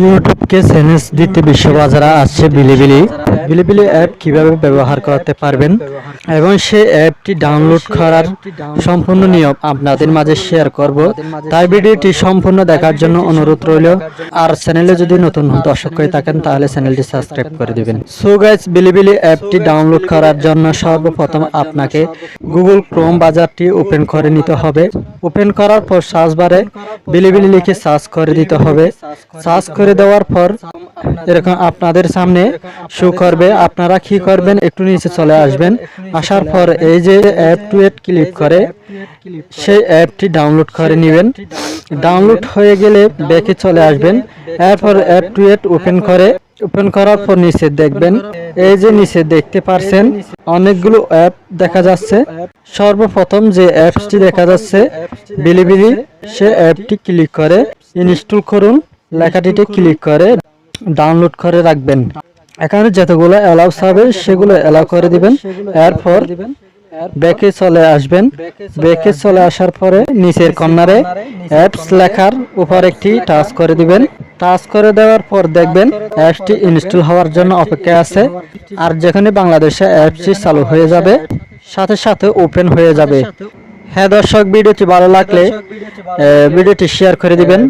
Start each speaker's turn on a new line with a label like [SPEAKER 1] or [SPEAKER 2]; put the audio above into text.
[SPEAKER 1] ইউটিউবকে challenge দিতে বিশ্ববাজারে আসছে বিলিবিলি। বিলিবিলি app কিভাবে ব্যবহার করতে পারবেন এবং সেই অ্যাপটি ডাউনলোড করার সম্পূর্ণ নিয়ম আপনাদের মাঝে শেয়ার করব। তাই ভিডিওটি সম্পূর্ণ দেখার জন্য অনুরোধ রইল। আর চ্যানেলে যদি নতুন দর্শক হয়ে থাকেন তাহলে চ্যানেলটি সাবস্ক্রাইব করে দিবেন। সো গাইস, বিলিবিলি অ্যাপটি ডাউনলোড করার জন্য সর্বপ্রথম আপনাকে গুগল ক্রোম ব্রাউজারটি ওপেন করে নিতে হবে। ওপেন করার পর সার্চ বারে বিলিবিলি লিখে সার্চ করে দিতে হবে। সার্চ করে দেওয়ার পর এরকম আপনাদের সামনে শো করবে। আপনারা কি করবেন, একটু নিচে চলে আসবেন। আসার পর এই যে অ্যাপ টু এড ক্লিক করে সেই অ্যাপটি ডাউনলোড করে নেবেন। ডাউনলোড হয়ে গেলে ব্যাকে চলে আসবেন। এরপর অ্যাপ টু এড ওপেন করার পর নিচে দেখবেন, এই যে নিচে দেখতে পারছেন অনেকগুলো অ্যাপ দেখা যাচ্ছে। সর্বপ্রথম যে অ্যাপসটি দেখা যাচ্ছে বিলিবিলি, সে অ্যাপটি ক্লিক করে ইনস্টল করুন লেখাটিতে ক্লিক করে ডাউনলোড করে রাখবেন। এখানে যতগুলো অ্যালাউস হবে সেগুলো অ্যালাউ করে দিবেন। এরপর ব্যাকে চলে আসবেন। ব্যাকে চলে আসার পরে নিচের কর্নারে অ্যাপস লেখার উপর একটি টাচ করে দিবেন। টাচ করে দেওয়ার পর দেখবেন অ্যাপসটি ইনস্টল হওয়ার জন্য অপেক্ষা আছে। আর যেখানে বাংলাদেশে অ্যাপসটি চালু হয়ে যাবে সাথে সাথে ওপেন হয়ে যাবে। হ্যাঁ দর্শক, ভিডিওটি ভালো লাগলে ভিডিওটি শেয়ার করে দিবেন।